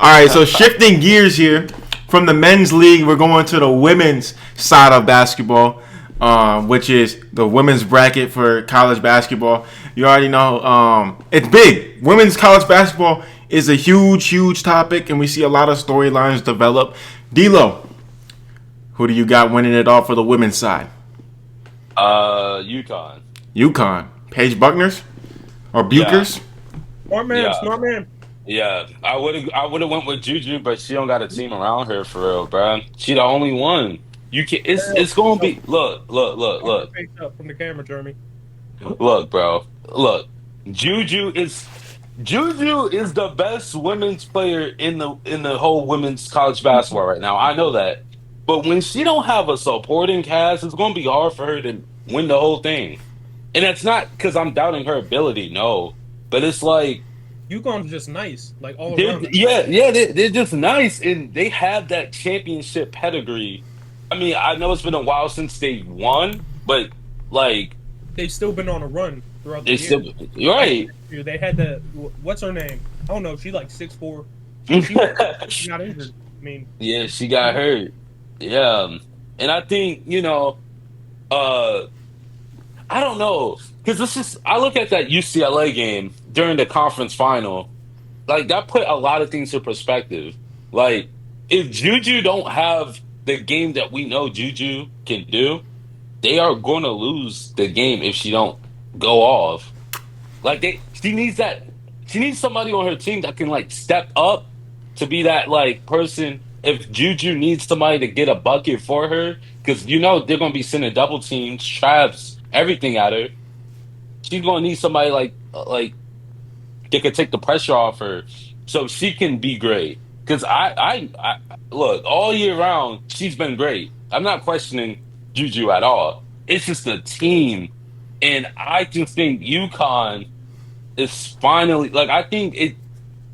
All right, so shifting gears here from the men's league, we're going to the women's side of basketball, which is the women's bracket for college basketball. You already know it's big. Women's college basketball is a huge, huge topic, and we see a lot of storylines develop. D'Lo, who do you got winning it all for the women's side? UConn. UConn. Paige Buckners or Yeah, Bukers? yeah, Smart man. yeah. I would have went with Juju, but she don't got a team around her for real, bro. She the only one. You can. It's gonna So, be. walk your face up from the camera, Jeremy. Look, bro. Look. Juju is Juju is the best women's player in the whole women's college basketball right now. I know that. But when she don't have a supporting cast, it's gonna be hard for her to win the whole thing. And it's not because I'm doubting her ability, no. But it's like UConn's just nice, like all around. they're just nice and they have that championship pedigree. I mean, I know it's been a while since they won, but like They've still been on a run throughout the they year. still you're Like right. last year, they had what's her name? I don't know. She like 6'4". She got injured. I mean, Yeah, she got hurt. Yeah. And I think, uh I don't know. Because this is I look at that UCLA game during the conference final, like that put a lot of things in perspective. Like, if Juju don't have the game that we know Juju can do, they are going to lose the game if she don't go off. Like she needs somebody on her team that can like step up to be that like person. If Juju needs somebody to get a bucket for her, because they're gonna be sending double teams, traps, everything at her. She's gonna need somebody like they could take the pressure off her, so she can be great. Because I look all year round, she's been great. I'm not questioning Juju at all. It's just the team, and I just think UConn is finally like I think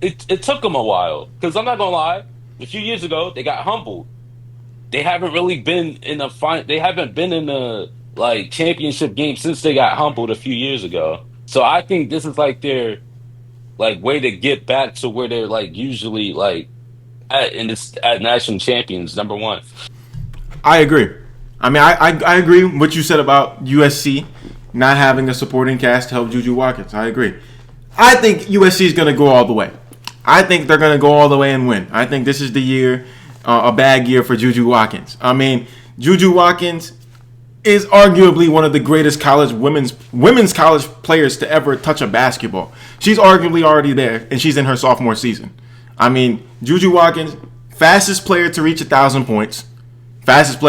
it took them a while. Because I'm not gonna lie, a few years ago they got humbled. They haven't really been in a fine. They haven't been in a like championship game since they got humbled a few years ago. So I think this is like their like way to get back to where they're like usually like at national champions number one. I agree. I mean, I agree with what you said about USC not having a supporting cast to help Juju Watkins. I agree. I think USC is going to go all the way. I think they're going to go all the way and win. I think this is the year, a bad year for Juju Watkins. I mean, Juju Watkins is arguably one of the greatest college women's college players to ever touch a basketball. She's arguably already there, and she's in her sophomore season. I mean, Juju Watkins, fastest player to reach 1,000 points, fastest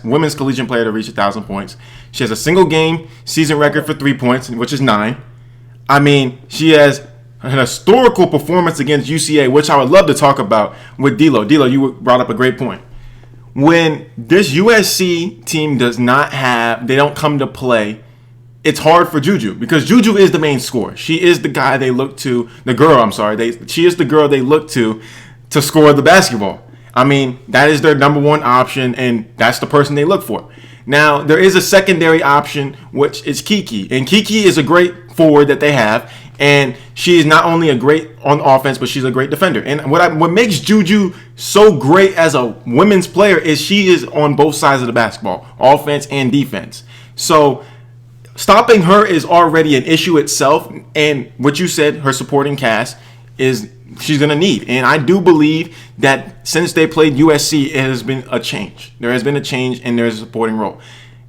women's collegiate player to reach 1,000 points. She has a single game season record for 3 points, which is 9. I mean, she has an historical performance against UCA, which I would love to talk about with D'Lo. D'Lo, you brought up a great point. When this USC team they don't come to play, it's hard for Juju because Juju is the main scorer. She is the guy they look to, the girl, I'm sorry. She is the girl they look to score the basketball. I mean, that is their number one option, and that's the person they look for. Now, there is a secondary option, which is Kiki. And Kiki is a great forward that they have. And she is not only a great on offense, but she's a great defender. And what makes Juju so great as a women's player is she is on both sides of the basketball, offense and defense. So stopping her is already an issue itself. And what you said, her supporting cast is she's going to need. And I do believe that since they played USC, it has been a change. There has been a change and there's a supporting role.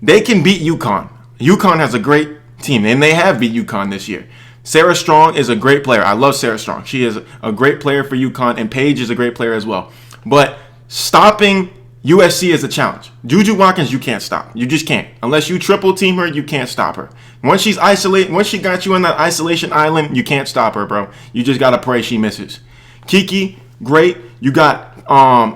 They can beat UConn. UConn has a great team, and they have beat UConn this year. Sarah Strong is a great player. I love Sarah Strong. She is a great player for UConn, and Paige is a great player as well. But stopping USC is a challenge. Juju Watkins, you can't stop. You just can't. Unless you triple team her, you can't stop her. Once she's isolated, once she got you on that isolation island, you can't stop her, bro. You just gotta pray she misses. Kiki, great. You got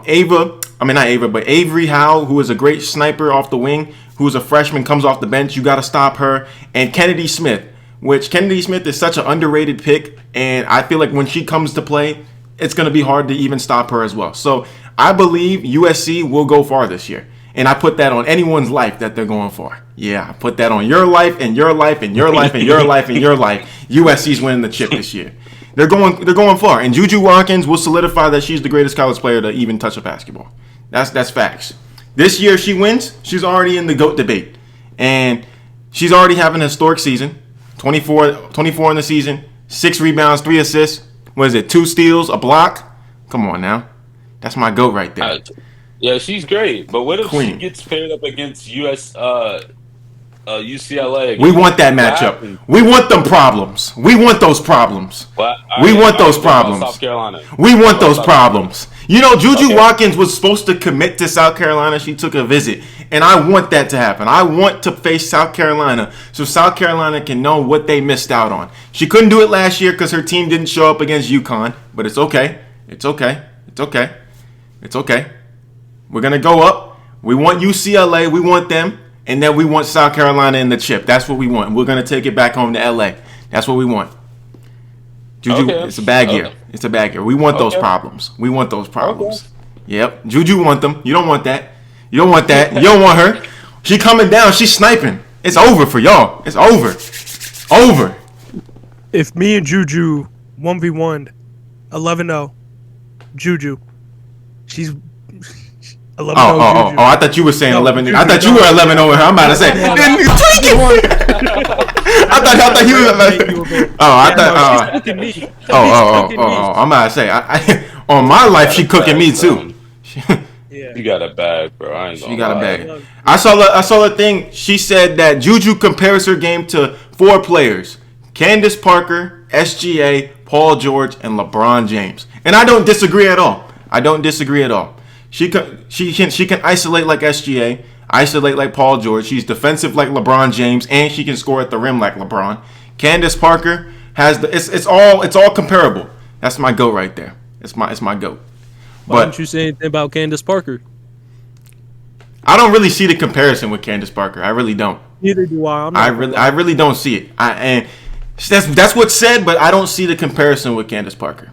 Avery Howe, who is a great sniper off the wing, who is a freshman, comes off the bench. You gotta stop her. And Kennedy Smith, which Kennedy Smith is such an underrated pick, and I feel like when she comes to play, it's going to be hard to even stop her as well. So I believe USC will go far this year. And I put that on anyone's life that they're going for. Yeah, I put that on your life and your life and your life and your life and your life. USC's winning the chip this year. They're going far, and Juju Watkins will solidify that she's the greatest college player to even touch a basketball. That's facts. This year, she wins. She's already in the GOAT debate, and she's already having a historic season. 24 in the season, 6 rebounds, 3 assists. What is it? 2 steals, a block. Come on now, that's my GOAT right there. Yeah, she's great. But what if Queen. she gets paired up against UCLA? We want that matchup. We want them problems. We want those problems. We want those problems. South Carolina. We want those problems. You know, Juju Watkins was supposed to commit to South Carolina. She took a visit. And I want that to happen. I want to face South Carolina so South Carolina can know what they missed out on. She couldn't do it last year because her team didn't show up against UConn. But it's okay. It's okay. It's okay. It's okay. We're going to go up. We want UCLA. We want them. And then we want South Carolina in the chip. That's what we want. We're going to take it back home to LA. That's what we want. Juju, it's a bad year. It's a bad year. We want those problems. We want those problems. Yep. Juju want them. You don't want that. You don't want that. You don't want her. She coming down. She's sniping. It's over for y'all. It's over. Over. If me and Juju 1v1, 11-0, Juju. She's 11-0 Oh, I thought you were saying 11. Juju, I thought you were 11 over her. I'm about to say. I thought he was 11. I'm about to say. On my life, she cooking me too. You got a bag, bro. I ain't gonna She got a lie. bag. I saw a thing. She said that Juju compares her game to 4 players: Candace Parker, SGA, Paul George, and LeBron James. And I don't disagree at all. She can isolate like SGA, isolate like Paul George. She's defensive like LeBron James, and she can score at the rim like LeBron. Candace Parker has it's all comparable. That's my GOAT right there. It's my GOAT. Why don't you say anything about Candace Parker? I don't really see the comparison with Candace Parker. I really don't. Neither do I. I really don't see it. And that's what's said, but I don't see the comparison with Candace Parker.